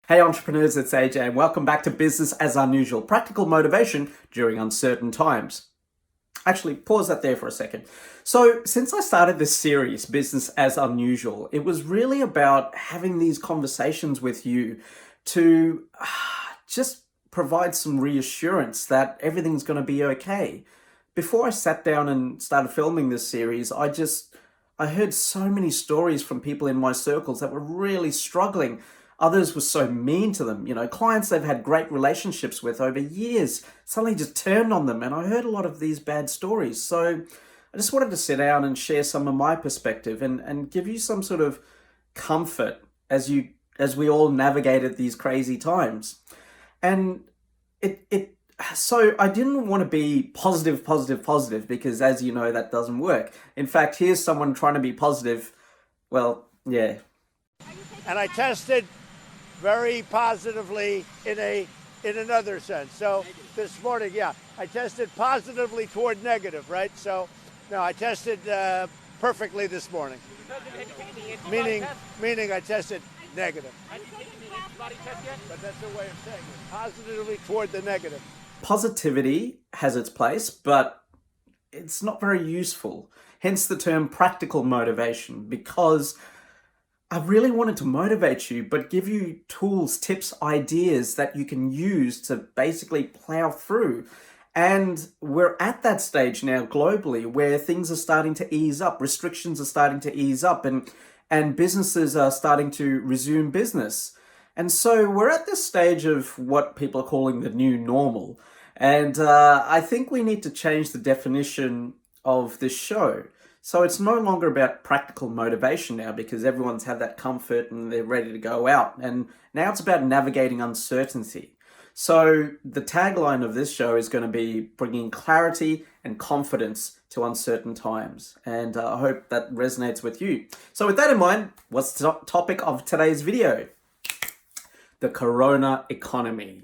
Hey entrepreneurs, it's AJ and welcome back to Business as Unusual, practical motivation during uncertain times. Actually, pause that there for a second. So since I started this series, Business as Unusual, it was really about having these conversations with you to just provide some reassurance that everything's going to be okay. Before I sat down and started filming this series, I heard so many stories from people in my circles that were really struggling. Others were so mean to them. Clients they've had great relationships with over years suddenly just turned on them. And I heard a lot of these bad stories. So I just wanted to sit down and share some of my perspective and give you some sort of comfort as we all navigated these crazy times. And so I didn't want to be positive, because as you know, that doesn't work. In fact, here's someone trying to be positive. Well, yeah. And I tested very positively in another sense. So this morning, I tested positively toward negative, right? So no, I tested perfectly this morning. Meaning I tested negative. But that's a way of saying it. Positively toward the negative. Positivity has its place, but it's not very useful. Hence the term practical motivation, because I really wanted to motivate you, but give you tools, tips, ideas that you can use to basically plow through. And we're at that stage now globally where things are starting to ease up, restrictions are starting to ease up, and businesses are starting to resume business. And so we're at this stage of what people are calling the new normal. And I think we need to change the definition of this show. So it's no longer about practical motivation now, because everyone's had that comfort and they're ready to go out. And now it's about navigating uncertainty. So the tagline of this show is going to be bringing clarity and confidence to uncertain times. And I hope that resonates with you. So with that in mind, what's the topic of today's video? The corona economy.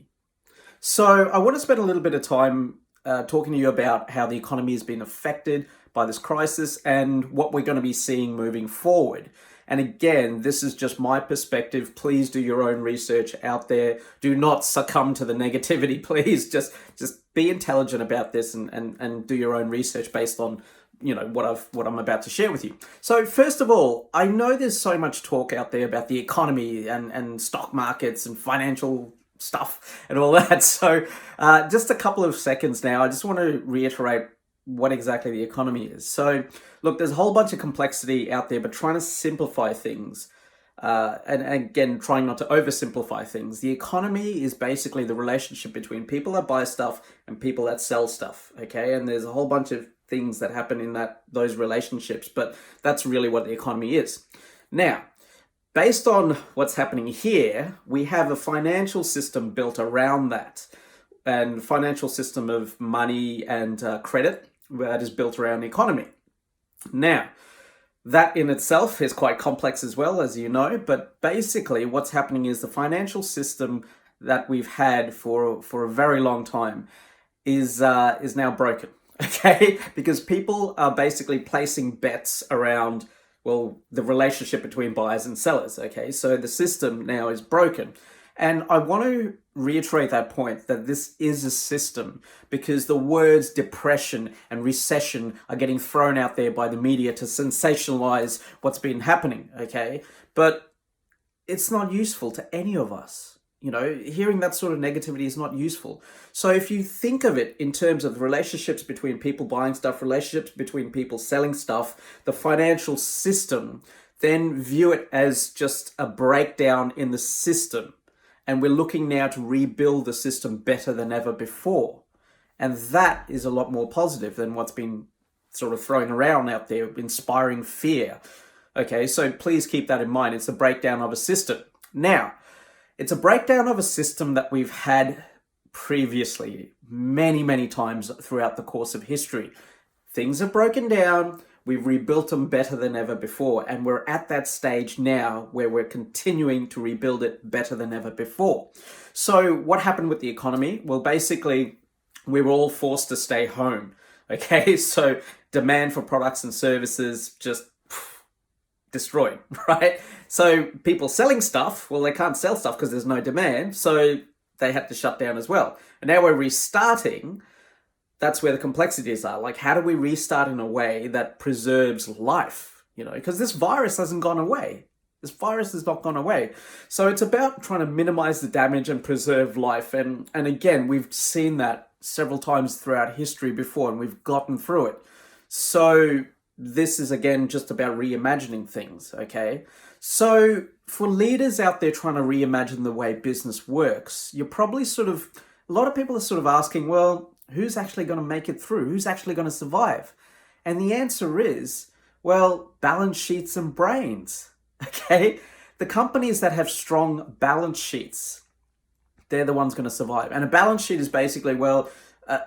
So I want to spend a little bit of time talking to you about how the economy has been affected by this crisis and what we're going to be seeing moving forward. And again, this is just my perspective. Please do your own research out there. Do not succumb to the negativity. Please just be intelligent about this and do your own research based on what I'm about to share with you. So first of all, I know there's so much talk out there about the economy and stock markets and financial stuff and all that. So just a couple of seconds now, I just want to reiterate what exactly the economy is. So look, there's a whole bunch of complexity out there, but trying to simplify things and again, trying not to oversimplify things. The economy is basically the relationship between people that buy stuff and people that sell stuff, okay? And there's a whole bunch of things that happen in those relationships, but that's really what the economy is. Now, based on what's happening here, we have a financial system built around that, and financial system of money and credit that is built around the economy. Now, that in itself is quite complex as well, as you know, but basically what's happening is the financial system that we've had for a very long time is now broken, okay? Because people are basically placing bets around, well, the relationship between buyers and sellers, okay? So the system now is broken. And I want to reiterate that point, that this is a system, because the words depression and recession are getting thrown out there by the media to sensationalize what's been happening, okay? But it's not useful to any of us. Hearing that sort of negativity is not useful. So if you think of it in terms of relationships between people buying stuff, relationships between people selling stuff, the financial system, then view it as just a breakdown in the system. And we're looking now to rebuild the system better than ever before. And that is a lot more positive than what's been sort of thrown around out there, inspiring fear. Okay, so please keep that in mind. It's a breakdown of a system. Now, it's a breakdown of a system that we've had previously, many times throughout the course of history. Things have broken down. We've rebuilt them better than ever before, and we're at that stage now where we're continuing to rebuild it better than ever before. So what happened with the economy? Well, basically, we were all forced to stay home, okay? So demand for products and services just destroyed, right? So people selling stuff, well, they can't sell stuff because there's no demand, so they had to shut down as well. And now we're restarting. That's where the complexities are. Like, how do we restart in a way that preserves life? Because this virus hasn't gone away. This virus has not gone away. So it's about trying to minimize the damage and preserve life. And again, we've seen that several times throughout history before, and we've gotten through it. So this is, again, just about reimagining things, okay? So for leaders out there trying to reimagine the way business works, you're probably a lot of people are sort of asking, well, who's actually going to make it through? Who's actually going to survive? And the answer is, well, balance sheets and brains, okay? The companies that have strong balance sheets, they're the ones going to survive. And a balance sheet is basically, well,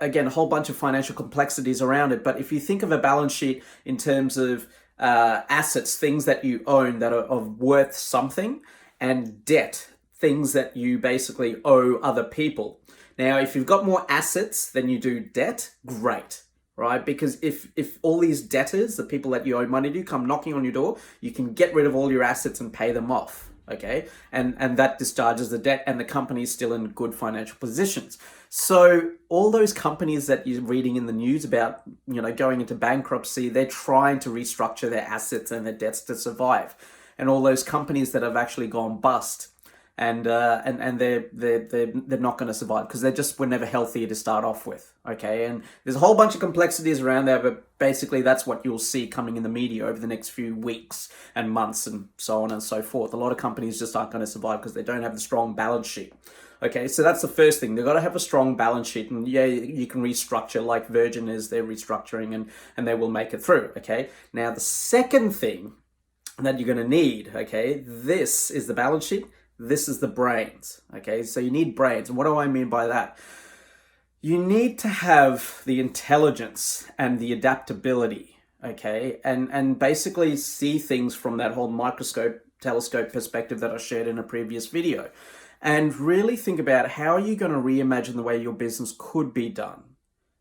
again, a whole bunch of financial complexities around it. But if you think of a balance sheet in terms of assets, things that you own that are of worth something, and debt, things that you basically owe other people. Now, if you've got more assets than you do debt, great, right? Because if all these debtors, the people that you owe money to, come knocking on your door, you can get rid of all your assets and pay them off, okay? And that discharges the debt, and the company's still in good financial positions. So all those companies that you're reading in the news about, going into bankruptcy, they're trying to restructure their assets and their debts to survive. And all those companies that have actually gone bust, and they're not going to survive because they just were never healthy to start off with, okay? And there's a whole bunch of complexities around there, but basically that's what you'll see coming in the media over the next few weeks and months and so on and so forth. A lot of companies just aren't going to survive because they don't have the strong balance sheet. Okay, so that's the first thing. They've got to have a strong balance sheet, and yeah, you can restructure like Virgin is. They're restructuring, and they will make it through, okay? Now, the second thing that you're going to need, okay, this is the balance sheet. This is the brains, okay? So you need brains. And what do I mean by that? You need to have the intelligence and the adaptability, okay? And basically see things from that whole microscope, telescope perspective that I shared in a previous video. And really think about how are you going to reimagine the way your business could be done,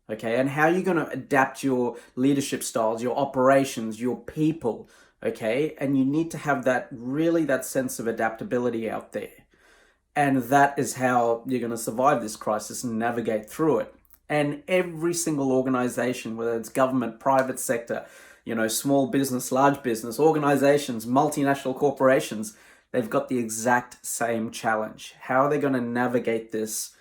okay? And how you're going to adapt your leadership styles, your operations, your people, okay? And you need to have that sense of adaptability out there. And that is how you're going to survive this crisis and navigate through it. And every single organization, whether it's government, private sector, small business, large business, organizations, multinational corporations, they've got the exact same challenge. How are they going to navigate this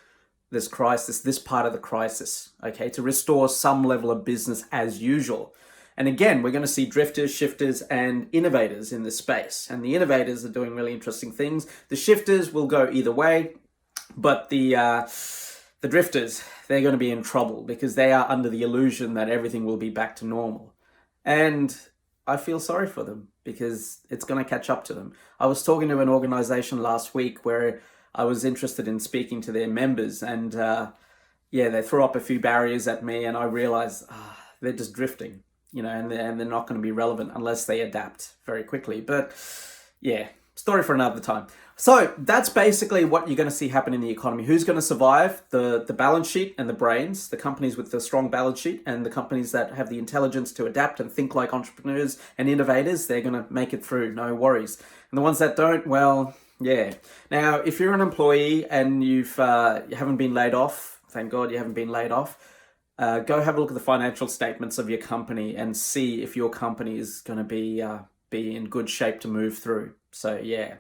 crisis, this part of the crisis, okay, to restore some level of business as usual? And again, we're going to see drifters, shifters, and innovators in this space. And the innovators are doing really interesting things. The shifters will go either way, but the drifters, they're going to be in trouble because they are under the illusion that everything will be back to normal. And I feel sorry for them because it's going to catch up to them. I was talking to an organization last week where I was interested in speaking to their members, and they threw up a few barriers at me, and I realized they're just drifting. And they're not going to be relevant unless they adapt very quickly. But yeah, story for another time. So that's basically what you're going to see happen in the economy. Who's going to survive? The balance sheet and the brains, the companies with the strong balance sheet and the companies that have the intelligence to adapt and think like entrepreneurs and innovators, they're going to make it through, no worries. And the ones that don't, well, yeah. Now, if you're an employee and you haven't been laid off, thank God you haven't been laid off, go have a look at the financial statements of your company and see if your company is going to be in good shape to move through. So yeah.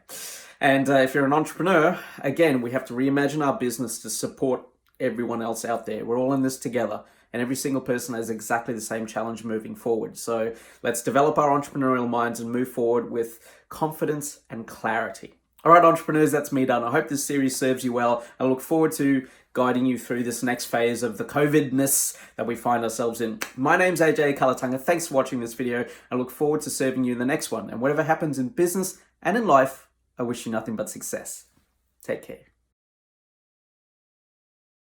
And if you're an entrepreneur, again, we have to reimagine our business to support everyone else out there. We're all in this together, and every single person has exactly the same challenge moving forward. So let's develop our entrepreneurial minds and move forward with confidence and clarity. All right, entrepreneurs, that's me done. I hope this series serves you well. I look forward to guiding you through this next phase of the COVID-ness that we find ourselves in. My name's AJ Kulatunga. Thanks for watching this video. I look forward to serving you in the next one. And whatever happens in business and in life, I wish you nothing but success. Take care.